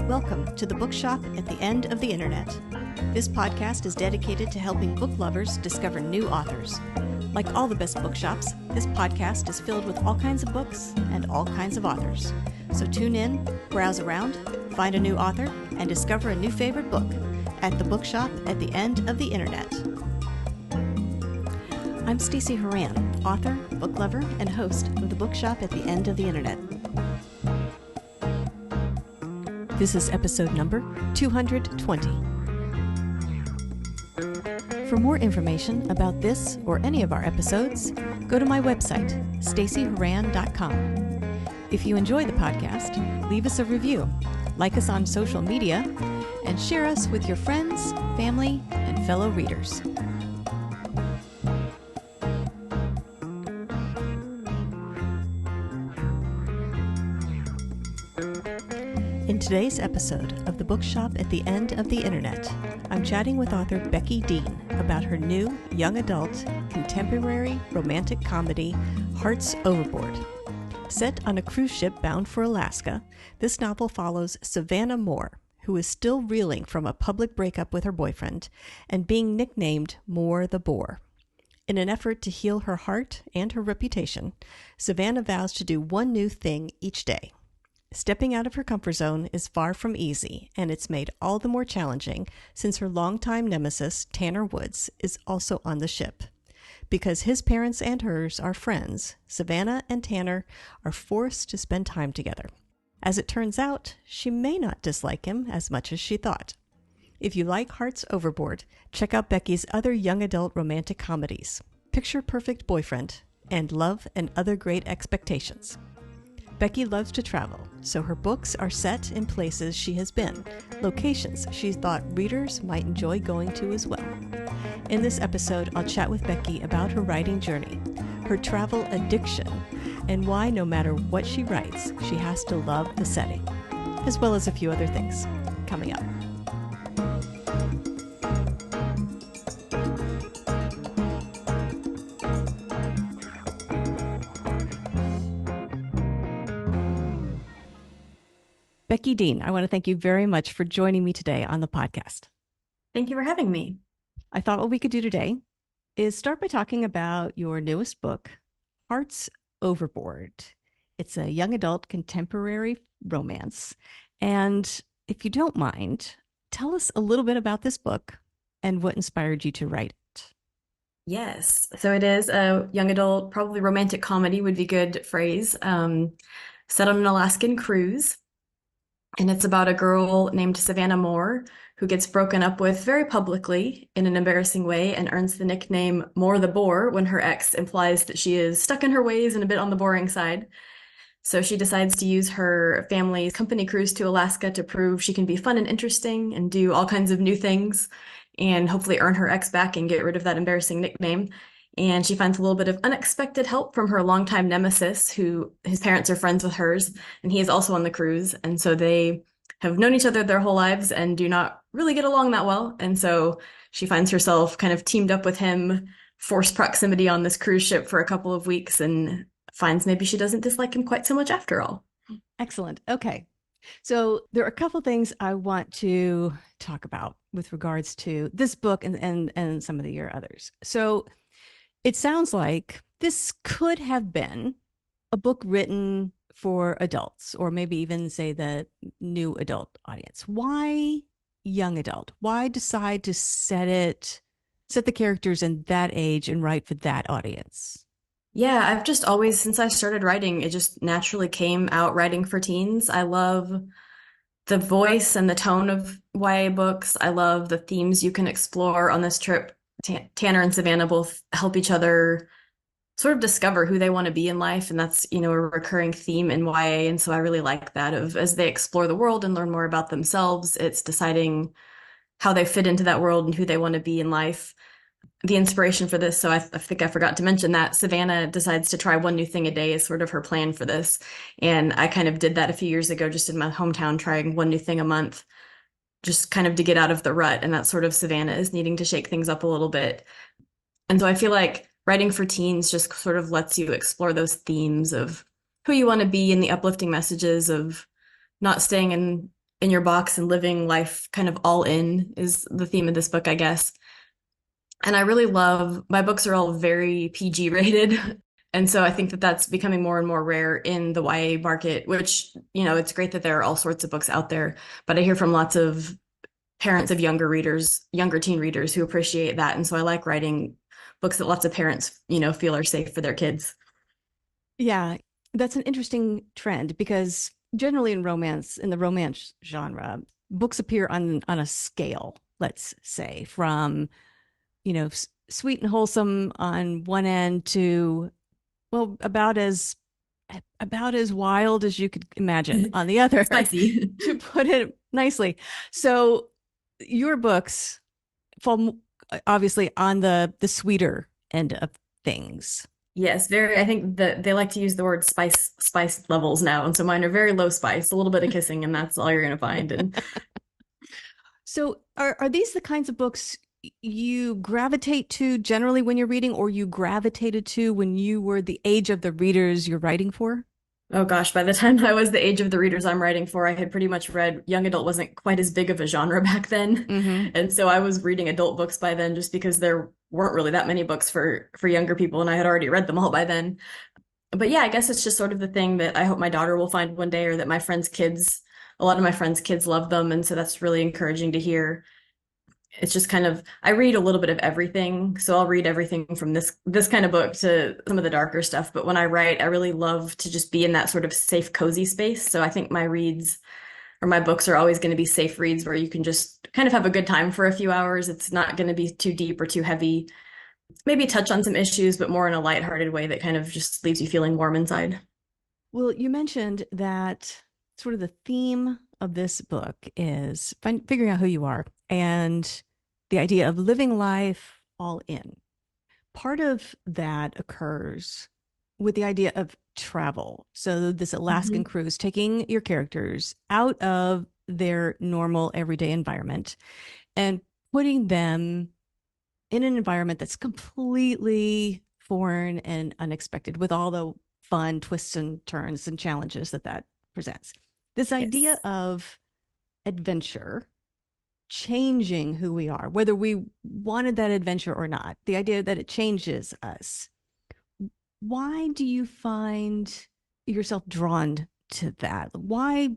Welcome to the Bookshop at the End of the Internet. This podcast is dedicated to helping book lovers discover new authors. Like all the best bookshops, this podcast is filled with all kinds of books and all kinds of authors. So tune in, browse around, find a new author, and discover a new favorite book at the Bookshop at the End of the Internet. I'm Stacey Horan, author, book lover, and host of the Bookshop at the End of the Internet. This is episode number 220. For more information about this or any of our episodes, go to my website, staceyhoran.com. If you enjoy the podcast, leave us a review, like us on social media, and share us with your friends, family, and fellow readers. In today's episode of the Bookshop at the End of the Internet, I'm chatting with author Becky Dean about her new young adult contemporary romantic comedy, Hearts Overboard. Set on a cruise ship bound for Alaska, this novel follows Savannah Moore, who is still reeling from a public breakup with her boyfriend and being nicknamed Moore the Bore. In an effort to heal her heart and her reputation, Savannah vows to do one new thing each day. Stepping out of her comfort zone is far from easy, and it's made all the more challenging since her longtime nemesis, Tanner Woods, is also on the ship. Because his parents and hers are friends, Savannah and Tanner are forced to spend time together. As it turns out, she may not dislike him as much as she thought. If you like Hearts Overboard, check out Becky's other young adult romantic comedies, Picture Perfect Boyfriend, and Love and Other Great Expectations. Becky loves to travel, so her books are set in places she has been, locations she thought readers might enjoy going to as well. In this episode, I'll chat with Becky about her writing journey, her travel addiction, and why no matter what she writes, she has to love the setting, as well as a few other things coming up. Becky Dean, I want to thank you very much for joining me today on the podcast. Thank you for having me. I thought what we could do today is start by talking about your newest book, Hearts Overboard. It's a young adult contemporary romance. And if you don't mind, tell us a little bit about this book and what inspired you to write it. Yes. So it is a young adult, probably romantic comedy would be a good phrase, set on an Alaskan cruise. And it's about a girl named Savannah Moore who gets broken up with very publicly in an embarrassing way and earns the nickname Moore the Bore when her ex implies that she is stuck in her ways and a bit on the boring side. So she decides to use her family's company cruise to Alaska to prove she can be fun and interesting and do all kinds of new things and hopefully earn her ex back and get rid of that embarrassing nickname. And she finds a little bit of unexpected help from her longtime nemesis, who his parents are friends with hers, and he is also on the cruise. And so they have known each other their whole lives and do not really get along that well. And so she finds herself kind of teamed up with him, forced proximity on this cruise ship for a couple of weeks, and finds maybe she doesn't dislike him quite so much after all. Excellent. Okay. So there are a couple things I want to talk about with regards to this book and some of your others. So it sounds like this could have been a book written for adults, or maybe even say the new adult audience. Why young adult? Why decide to set the characters in that age and write for that audience? Yeah, I've just always, since I started writing, it just naturally came out writing for teens. I love the voice and the tone of YA books. I love the themes you can explore on this trip. Tanner and Savannah both help each other sort of discover who they want to be in life. And that's, a recurring theme in YA. And so I really like that as they explore the world and learn more about themselves, it's deciding how they fit into that world and who they want to be in life. The inspiration for this, so I think I forgot to mention that Savannah decides to try one new thing a day is sort of her plan for this. And I kind of did that a few years ago, just in my hometown, trying one new thing a month, just kind of to get out of the rut. And that's sort of Savannah is needing to shake things up a little bit. And so I feel like writing for teens just sort of lets you explore those themes of who you want to be and the uplifting messages of not staying in in your box and living life kind of all in is the theme of this book, I guess. And I really love my books are all very PG rated. And so I think that that's becoming more and more rare in the YA market, which, it's great that there are all sorts of books out there. But I hear from lots of parents of younger readers, younger teen readers who appreciate that. And so I like writing books that lots of parents, feel are safe for their kids. Yeah, that's an interesting trend because generally in the romance genre, books appear on a scale, let's say, from, sweet and wholesome on one end to, well, about as wild as you could imagine on the other, Spicy. to put it nicely. So your books fall obviously on the sweeter end of things. Yes, very. I think that they like to use the word spice levels now. And so mine are very low spice, a little bit of kissing, and that's all you're going to find. And So are these the kinds of books you gravitate to generally when you're reading, or you gravitated to when you were the age of the readers you're writing for? oh gosh, by the time I was the age of the readers I'm writing for, I had pretty much read young adult wasn't quite as big of a genre back then. Mm-hmm. And so I was reading adult books by then just because there weren't really that many books for younger people and I had already read them all by then. But yeah, I guess it's just sort of the thing that I hope my daughter will find one day or that a lot of my friends' kids love them. And so that's really encouraging to hear. It's just kind of I read a little bit of everything. So I'll read everything from this kind of book to some of the darker stuff. But when I write, I really love to just be in that sort of safe, cozy space. So I think my reads or my books are always going to be safe reads where you can just kind of have a good time for a few hours. It's not going to be too deep or too heavy. Maybe touch on some issues, but more in a lighthearted way that kind of just leaves you feeling warm inside. Well, you mentioned that sort of the theme of this book is figuring out who you are and the idea of living life all in. Part of that occurs with the idea of travel. So, this Alaskan Mhm. cruise, taking your characters out of their normal everyday environment and putting them in an environment that's completely foreign and unexpected with all the fun twists and turns and challenges that presents. This idea Yes. of adventure changing who we are, whether we wanted that adventure or not, the idea that it changes us. Why do you find yourself drawn to that? Why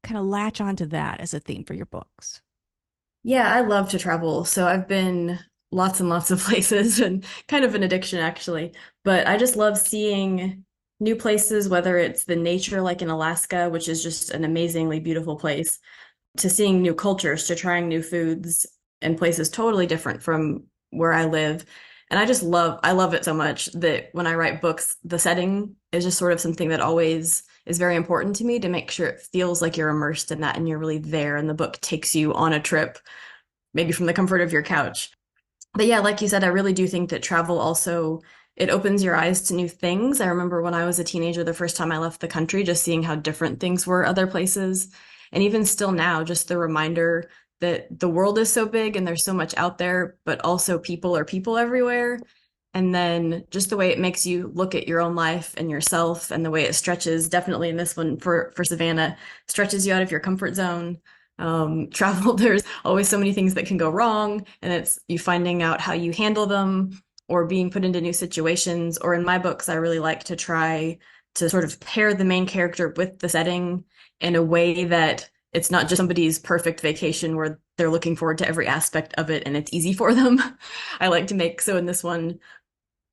kind of latch onto that as a theme for your books? Yeah, I love to travel. So I've been lots and lots of places and kind of an addiction actually. But I just love seeing new places, whether it's the nature like in Alaska, which is just an amazingly beautiful place, to seeing new cultures, to trying new foods and places totally different from where I live. And I love it so much that when I write books, the setting is just sort of something that always is very important to me to make sure it feels like you're immersed in that and you're really there and the book takes you on a trip, maybe from the comfort of your couch. But yeah, like you said, I really do think that travel also it opens your eyes to new things. I remember when I was a teenager, the first time I left the country, just seeing how different things were other places. And even still now, just the reminder that the world is so big and there's so much out there, but also people are people everywhere. And then just the way it makes you look at your own life and yourself and the way it stretches, definitely in this one for Savannah, stretches you out of your comfort zone. Travel, there's always so many things that can go wrong, and it's you finding out how you handle them or being put into new situations. Or in my books, I really like to try to sort of pair the main character with the setting in a way that it's not just somebody's perfect vacation where they're looking forward to every aspect of it and it's easy for them. I like to make so in this one,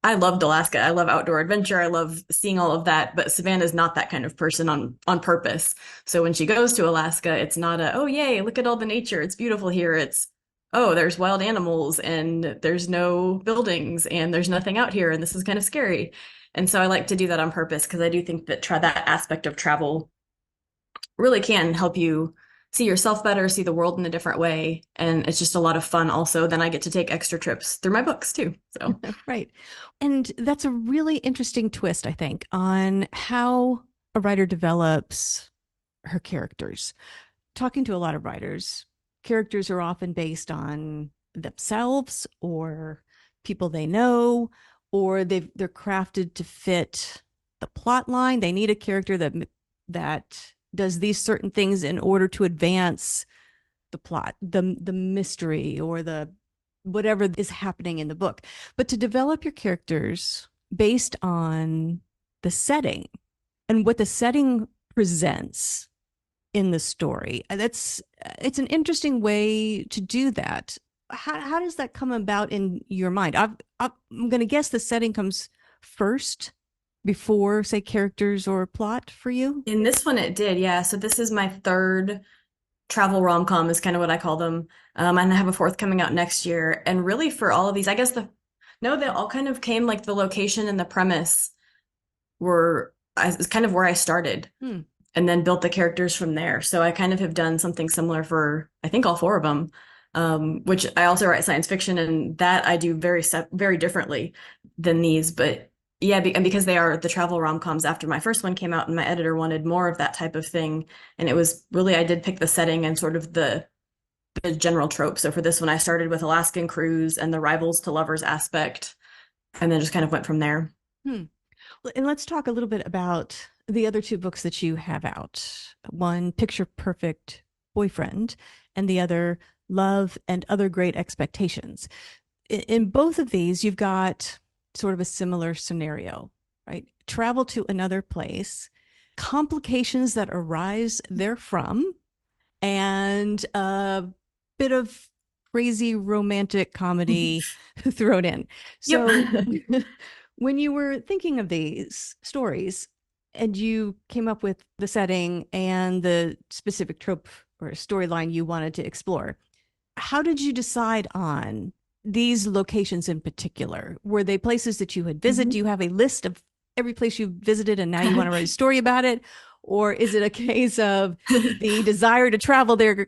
I loved Alaska. I love outdoor adventure. I love seeing all of that. But Savannah's not that kind of person on purpose. So when she goes to Alaska, it's not a, oh yay, look at all the nature. It's beautiful here. It's, oh, there's wild animals and there's no buildings and there's nothing out here and this is kind of scary. And so I like to do that on purpose because I do think that try that aspect of travel really can help you see yourself better, see the world in a different way. And it's just a lot of fun also. Then I get to take extra trips through my books too. So Right. And that's a really interesting twist, I think, on how a writer develops her characters. Talking to a lot of writers, characters are often based on themselves or people they know, or they're crafted to fit the plot line. They need a character that does these certain things in order to advance the plot, the mystery, or the whatever is happening in the book. But to develop your characters based on the setting and what the setting presents in the story, it's an interesting way to do that. How does that come about in your mind? I'm going to guess the setting comes first before, say, characters or plot for you. In this one, it did, yeah. So this is my third travel rom-com is kind of what I call them. And I have a fourth coming out next year. And really for all of these, I guess no, they all kind of came like the location and the premise is kind of where I started and then built the characters from there. So I kind of have done something similar for, I think, all four of them, which I also write science fiction, and that I do very differently than these. But yeah, and because they are the travel rom-coms after my first one came out, and my editor wanted more of that type of thing. And it was really, I did pick the setting and sort of the general trope. So for this one, I started with Alaskan cruise and the rivals to lovers aspect, and then just kind of went from there. Well, and let's talk a little bit about the other two books that you have out. One, Picture Perfect Boyfriend, and the other, Love and Other Great Expectations. In both of these, you've got sort of a similar scenario, right? Travel to another place, complications that arise therefrom, and a bit of crazy romantic comedy thrown in. So Yep. when you were thinking of these stories and you came up with the setting and the specific trope or storyline you wanted to explore, how did you decide on these locations in particular? Were they places that you had visited? Do you have a list of every place you visited and now you want to write a story about it? Or is it a case of the desire to travel there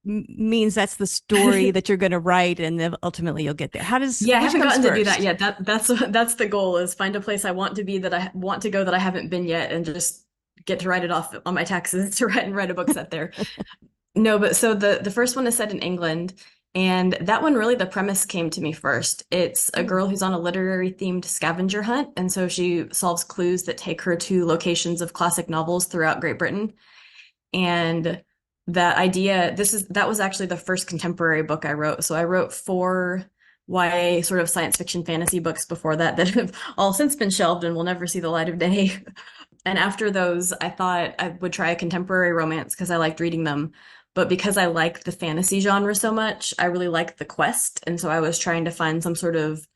means that's the story that you're going to write, and then ultimately you'll get there? Yeah, I Which haven't comes gotten to do first? that yet. That's the goal, is find a place I want to be, that I want to go, that I haven't been yet, and just get to write it off on my taxes to write a book set there. No, but so the first one is set in England, and that one, really the premise came to me first. It's a girl who's on a literary themed scavenger hunt, and so she solves clues that take her to locations of classic novels throughout Great Britain. And that idea, that was actually the first contemporary book I wrote. So I wrote four YA sort of science fiction fantasy books before that that have all since been shelved and will never see the light of day. And after those, I thought I would try a contemporary romance because I liked reading them. But because I liked the fantasy genre so much, I really liked the quest. And so I was trying to find some sort of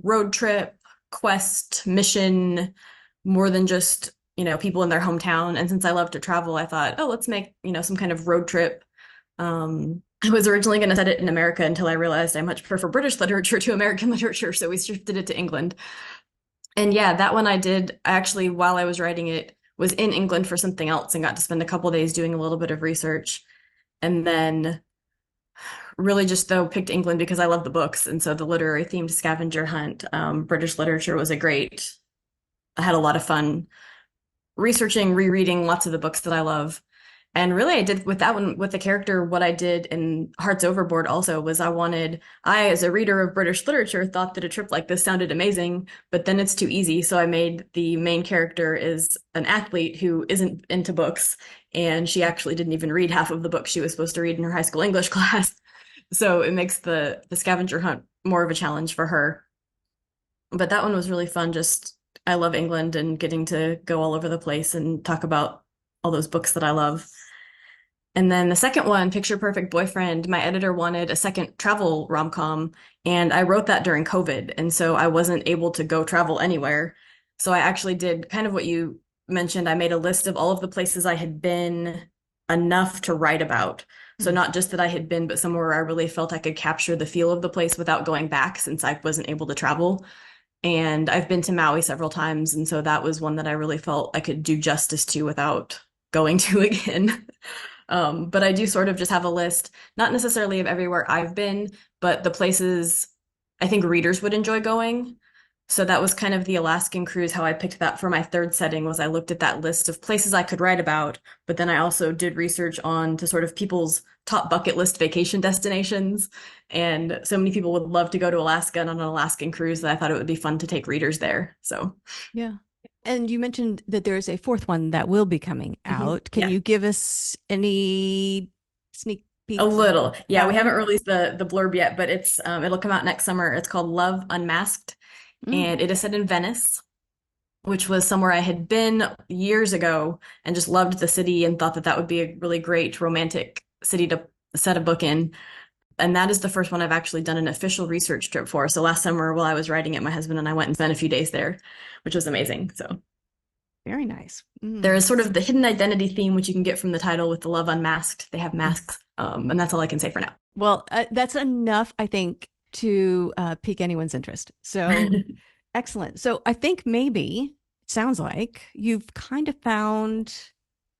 road trip, quest, mission, more than just, people in their hometown. And since I love to travel, I thought, oh, let's make, some kind of road trip. I was originally going to set it in America until I realized I much prefer British literature to American literature. So we shifted it to England. And yeah, that one I did actually, while I was writing it, was in England for something else and got to spend a couple days doing a little bit of research. And then really just though picked England because I love the books. And so the literary themed scavenger hunt, British literature was I had a lot of fun researching, rereading lots of the books that I love. And really, I did with that one, with the character, what I did in Hearts Overboard also was as a reader of British literature, thought that a trip like this sounded amazing, but then it's too easy. So I made the main character is an athlete who isn't into books, and she actually didn't even read half of the books she was supposed to read in her high school English class. So it makes the scavenger hunt more of a challenge for her. But that one was really fun. Just, I love England and getting to go all over the place and talk about all those books that I love. And then the second one, Picture Perfect Boyfriend, my editor wanted a second travel rom-com, and I wrote that during COVID. And so I wasn't able to go travel anywhere. So I actually did kind of what you mentioned. I made a list of all of the places I had been, enough to write about. So not just that I had been, but somewhere where I really felt I could capture the feel of the place without going back, since I wasn't able to travel. And I've been to Maui several times. And so that was one that I really felt I could do justice to without going to again. But I do sort of just have a list, not necessarily of everywhere I've been, but the places I think readers would enjoy going. So that was kind of the Alaskan cruise. How I picked that for my third setting was I looked at that list of places I could write about, but then I also did research on to sort of people's top bucket list vacation destinations. And so many people would love to go to Alaska and on an Alaskan cruise that I thought it would be fun to take readers there. So Yeah. And you mentioned that there's a fourth one that will be coming out. Can Yeah. you give us any sneak A peeks little. of Yeah, that we haven't one? released the blurb yet, but it'll come out next summer. It's called Love Unmasked, Mm. and it is set in Venice, which was somewhere I had been years ago and just loved the city and thought that that would be a really great romantic city to set a book in. And that is the first one I've actually done an official research trip for. So last summer while I was writing it, my husband and I went and spent a few days there, which was amazing. So Very nice. there is sort of the hidden identity theme, which you can get from the title with the Love Unmasked. They have masks, and that's all I can say for now. Well, that's enough, I think, to pique anyone's interest. So excellent. So I think maybe it sounds like you've kind of found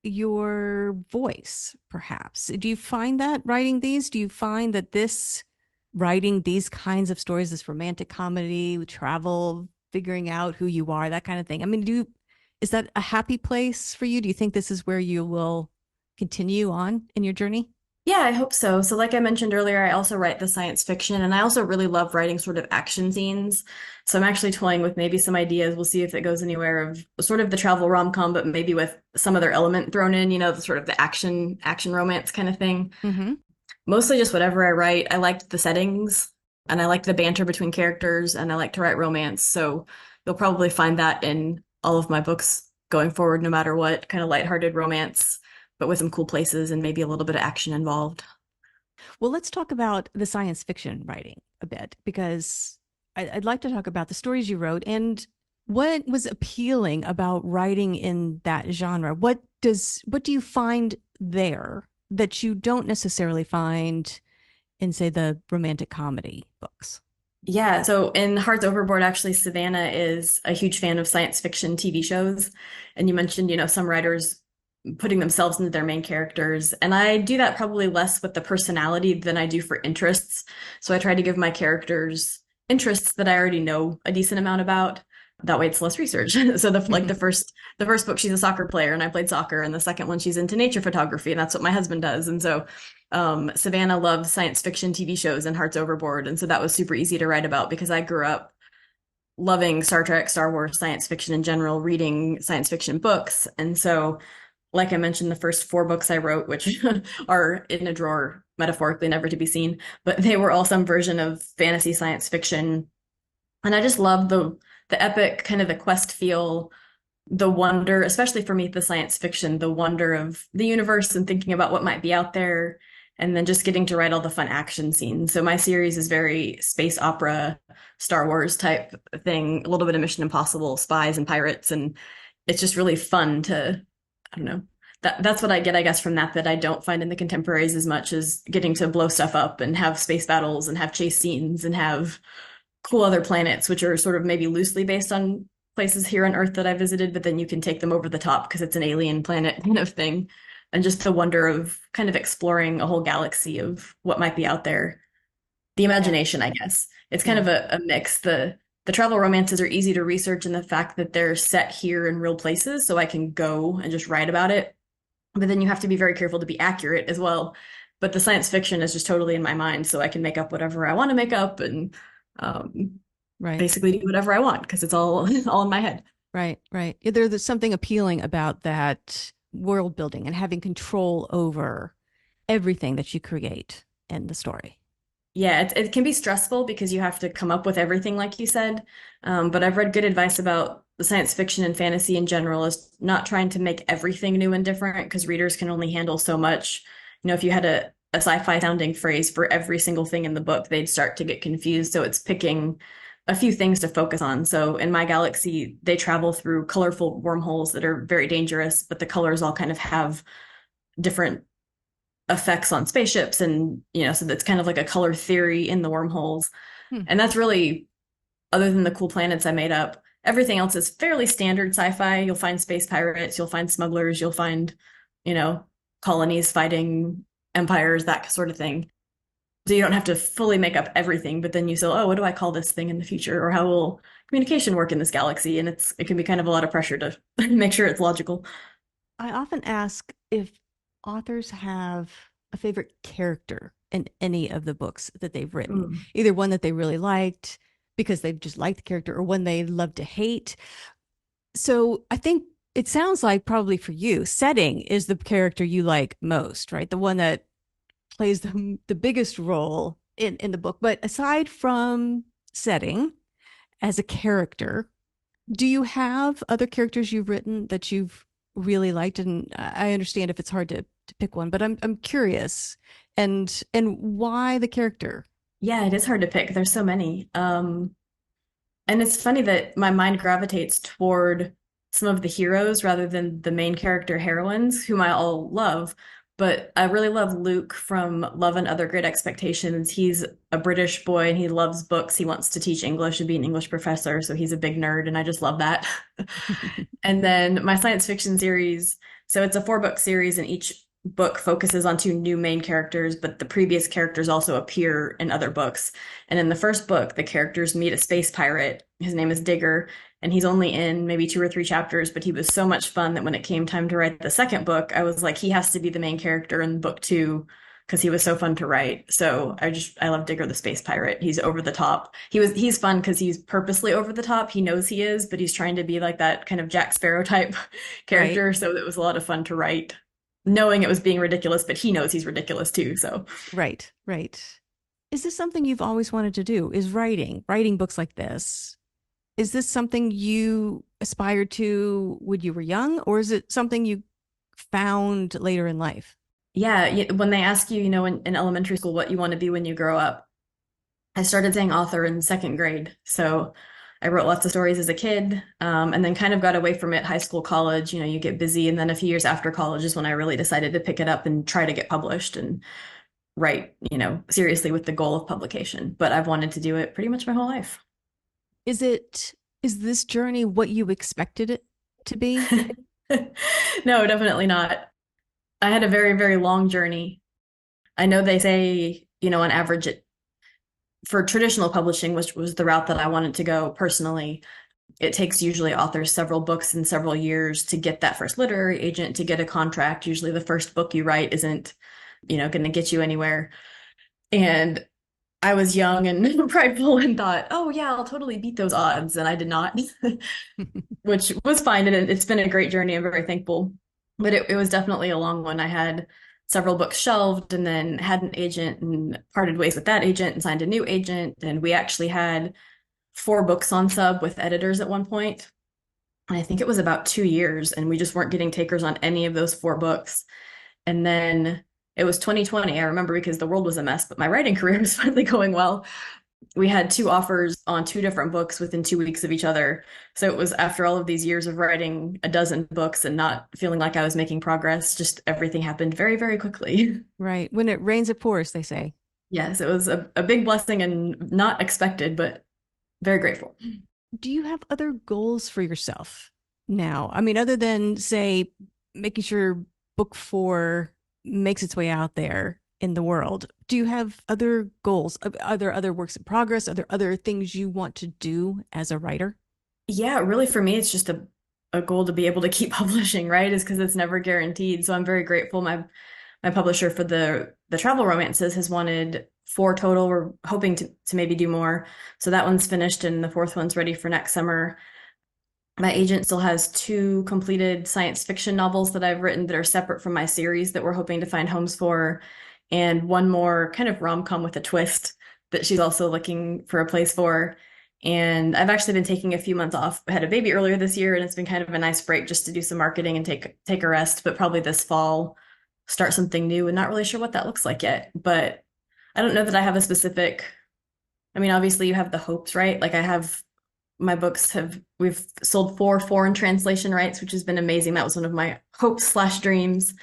your voice, perhaps. Do you find that writing these? Do you find that this writing these kinds of stories, this romantic comedy, travel, figuring out who you are, that kind of thing? I mean, is that a happy place for you? Do you think this is where you will continue on in your journey? Yeah, I hope so. So, like I mentioned earlier, I also write the science fiction, and I also really love writing sort of action scenes. So, I'm actually toying with maybe some ideas. We'll see if it goes anywhere of sort of the travel rom-com, but maybe with some other element thrown in, the sort of the action romance kind of thing. Mm-hmm. Mostly just whatever I write. I liked the settings, and I liked the banter between characters, and I like to write romance. So, you'll probably find that in all of my books going forward, no matter what, kind of lighthearted romance but with some cool places and maybe a little bit of action involved. Well, let's talk about the science fiction writing a bit because I'd like to talk about the stories you wrote and what was appealing about writing in that genre. What do you find there that you don't necessarily find in, say, the romantic comedy books? Yeah, so in Hearts Overboard, actually, Savannah is a huge fan of science fiction TV shows. And you mentioned, some writers putting themselves into their main characters. And I do that probably less with the personality than I do for interests. So I try to give my characters interests that I already know a decent amount about. That way it's less research. So the first book she's a soccer player and I played soccer, and the second one she's into nature photography and that's what my husband does. And so Savannah loves science fiction TV shows and Hearts Overboard. And so that was super easy to write about because I grew up loving Star Trek, Star Wars, science fiction in general, reading science fiction books. And so, like I mentioned, the first four books I wrote, which are in a drawer, metaphorically never to be seen, but they were all some version of fantasy science fiction. And I just love the epic, kind of the quest feel, the wonder, especially for me, the science fiction, the wonder of the universe and thinking about what might be out there, and then just getting to write all the fun action scenes. So my series is very space opera, Star Wars type thing, a little bit of Mission Impossible, spies and pirates, and it's just really fun to, I don't know. That's what I get, I guess, from that I don't find in the contemporaries as much as getting to blow stuff up and have space battles and have chase scenes and have cool other planets, which are sort of maybe loosely based on places here on Earth that I visited, but then you can take them over the top because it's an alien planet kind of thing. And just the wonder of kind of exploring a whole galaxy of what might be out there. The Yeah. imagination, I guess. It's kind Yeah. of a mix. The travel romances are easy to research in the fact that they're set here in real places, so I can go and just write about it. But then you have to be very careful to be accurate as well. But the science fiction is just totally in my mind, so I can make up whatever I want to make up and um, Right. basically do whatever I want because it's all all in my head. Right. Right. Yeah, there's something appealing about that world building and having control over everything that you create in the story. Yeah, it can be stressful because you have to come up with everything, like you said. But I've read good advice about the science fiction and fantasy in general is not trying to make everything new and different because readers can only handle so much. If you had a sci-fi sounding phrase for every single thing in the book, they'd start to get confused. So it's picking a few things to focus on. So in my galaxy, they travel through colorful wormholes that are very dangerous, but the colors all kind of have different effects on spaceships and so that's kind of like a color theory in the wormholes. Hmm. And that's really, other than the cool planets I made up, everything else is fairly standard sci-fi. You'll find space pirates, you'll find smugglers, you'll find you know colonies fighting empires, that sort of thing. So you don't have to fully make up everything, but then you say, oh, what do I call this thing in the future, or how will communication work in this galaxy? And it can be kind of a lot of pressure to make sure it's logical. I often ask if authors have a favorite character in any of the books that they've written, Mm. either one that they really liked because they just liked the character or one they love to hate. So I think it sounds like probably for you, setting is the character you like most, right? The one that plays the biggest role in the book. But aside from setting as a character, do you have other characters you've written that you've really liked? And I understand if it's hard to pick one, but I'm curious and why the character? Yeah, it is hard to pick. There's so many. And it's funny that my mind gravitates toward some of the heroes rather than the main character heroines, whom I all love. But I really love Luke from Love and Other Great Expectations. He's a British boy and he loves books. He wants to teach English and be an English professor, so he's a big nerd, and I just love that. And then my science fiction series, so it's a four-book series, and each book focuses on two new main characters, but the previous characters also appear in other books. And in the first book, the characters meet a space pirate. His name is Digger, and he's only in maybe two or three chapters, but he was so much fun that when it came time to write the second book, I was like, he has to be the main character in book two because he was so fun to write. So I love Digger the space pirate. He's over the top. He's fun because he's purposely over the top. He knows he is, but he's trying to be like that kind of Jack Sparrow type Right, character. So it was a lot of fun to write, knowing it was being ridiculous, but he knows he's ridiculous too. So right. Is this something you've always wanted to do? Is writing books like this? Is this something you aspired to when you were young, or is it something you found later in life? yeah, when they ask you, in elementary school what you want to be when you grow up, I started saying author in second grade. So I wrote lots of stories as a kid, and then kind of got away from it high school, college. You get busy. And then a few years after college is when I really decided to pick it up and try to get published and write, seriously with the goal of publication. But I've wanted to do it pretty much my whole life. Is it is this journey what you expected it to be? No, definitely not. I had a very, very long journey. I know they say, on average, for traditional publishing, which was the route that I wanted to go personally, it takes usually authors several books and several years to get that first literary agent to get a contract. Usually the first book you write isn't, going to get you anywhere. And I was young and prideful and thought, oh yeah, I'll totally beat those odds. And I did not, which was fine. And it's been a great journey. I'm very thankful. But it was definitely a long one. I had several books shelved and then had an agent and parted ways with that agent and signed a new agent. And we actually had four books on sub with editors at one point. And I think it was about 2 years, and we just weren't getting takers on any of those four books. And then it was 2020. I remember because the world was a mess, but my writing career was finally going well. We had two offers on two different books within 2 weeks of each other. So it was after all of these years of writing a dozen books and not feeling like I was making progress, just everything happened very, very quickly. Right. When it rains, it pours, they say. Yes, it was a big blessing and not expected, but very grateful. Do you have other goals for yourself now? I mean, other than, say, making sure book four makes its way out there in the world, do you have other goals? Are there other works in progress? Are there other things you want to do as a writer? Yeah, really for me, it's just a goal to be able to keep publishing, right? Is because it's never guaranteed. So I'm very grateful. My publisher for the travel romances has wanted four total. We're hoping to maybe do more. So that one's finished and the fourth one's ready for next summer. My agent still has two completed science fiction novels that I've written that are separate from my series that we're hoping to find homes for, and one more kind of rom-com with a twist that she's also looking for a place for. And I've actually been taking a few months off. I had a baby earlier this year, and it's been kind of a nice break just to do some marketing and take a rest, but probably this fall start something new and not really sure what that looks like yet. But I don't know that I have a specific, I mean, obviously you have the hopes, right? Like my books we've sold four foreign translation rights, which has been amazing. That was one of my hopes slash dreams.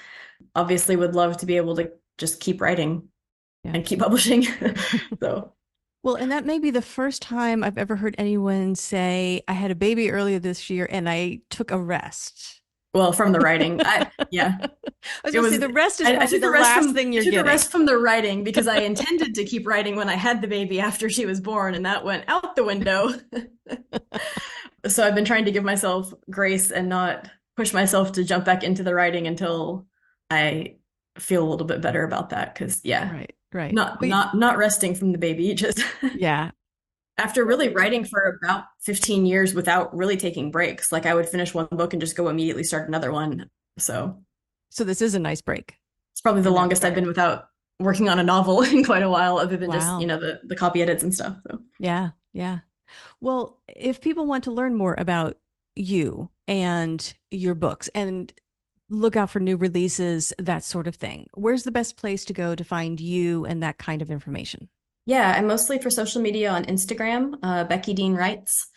Obviously would love to be able to just keep writing Yeah. and keep publishing. So, Well, and that may be the first time I've ever heard anyone say, I had a baby earlier this year and I took a rest. well, from the writing, yeah, I was it going to say was. the rest is I probably took the the rest last from thing I you're took the getting. rest from the writing because I intended to keep writing when I had the baby after she was born, and that went out the window. So I've been trying to give myself grace and not push myself to jump back into the writing until I feel a little bit better about that. Because yeah, Right, right. not But not not resting from the baby, just yeah, After really writing for about 15 years without really taking breaks, like I would finish one book and just go immediately start another one. So So this is a nice break it's probably the in that longest I've regard. been without working on a novel in quite a while, other than just, Wow. the copy edits and stuff. So Yeah, yeah. Well, if people want to learn more about you and your books and look out for new releases, that sort of thing, where's the best place to go to find you and that kind of information? yeah, I'm mostly for social media on Instagram, Becky Dean Writes.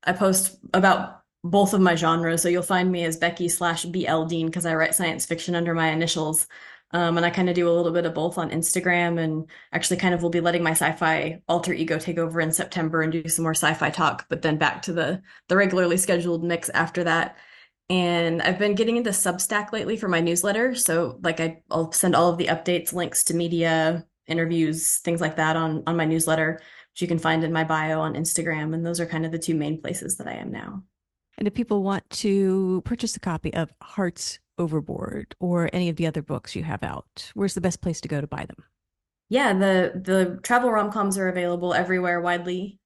I post about both of my genres, so you'll find me as Becky/BL Dean because I write science fiction under my initials. And I kind of do a little bit of both on Instagram, and actually kind of will be letting my sci-fi alter ego take over in September and do some more sci-fi talk, but then back to the regularly scheduled mix after that. And I've been getting into Substack lately for my newsletter. So like I'll send all of the updates, links to media, interviews, things like that on my newsletter, which you can find in my bio on Instagram. And those are kind of the two main places that I am now. And if people want to purchase a copy of Hearts Overboard or any of the other books you have out, where's the best place to go to buy them? Yeah, the travel rom-coms are available everywhere widely.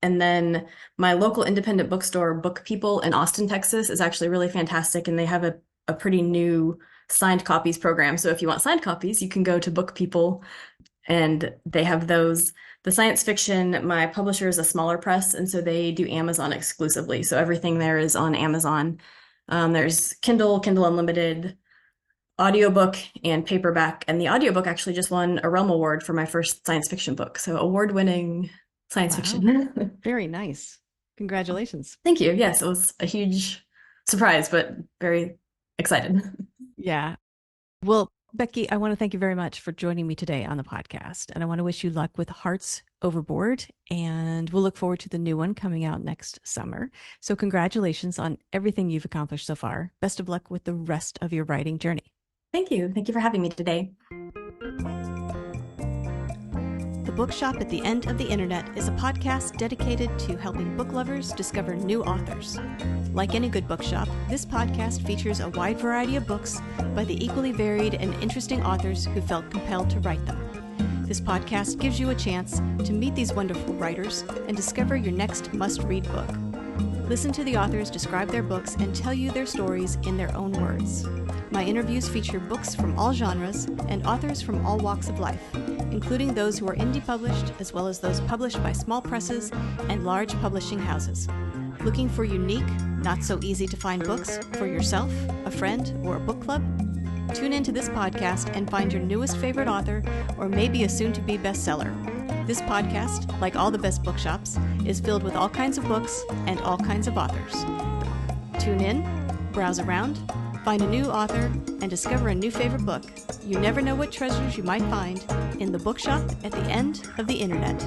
And then my local independent bookstore, Book People in Austin, Texas, is actually really fantastic. And they have a pretty new signed copies program. So if you want signed copies, you can go to Book People and they have those. The science fiction, my publisher is a smaller press, and so they do Amazon exclusively. So everything there is on Amazon. There's Kindle, Kindle Unlimited, audiobook, and paperback. And the audiobook actually just won a Realm Award for my first science fiction book. So award-winning science Wow. fiction. Very nice. Congratulations. Thank you. Yes, it was a huge surprise, but very excited. Yeah. Well, Becky, I want to thank you very much for joining me today on the podcast. And I want to wish you luck with Hearts Overboard. And we'll look forward to the new one coming out next summer. So, congratulations on everything you've accomplished so far. Best of luck with the rest of your writing journey. Thank you. Thank you for having me today. The Bookshop at the End of the Internet is a podcast dedicated to helping book lovers discover new authors. Like any good bookshop, this podcast features a wide variety of books by the equally varied and interesting authors who felt compelled to write them. This podcast gives you a chance to meet these wonderful writers and discover your next must-read book. Listen to the authors describe their books and tell you their stories in their own words. My interviews feature books from all genres and authors from all walks of life, including those who are indie published as well as those published by small presses and large publishing houses. Looking for unique, not so easy to find books for yourself, a friend, or a book club? Tune into this podcast and find your newest favorite author or maybe a soon-to-be bestseller. This podcast, like all the best bookshops, is filled with all kinds of books and all kinds of authors. Tune in, browse around, find a new author, and discover a new favorite book. You never know what treasures you might find in the Bookshop at the End of the Internet.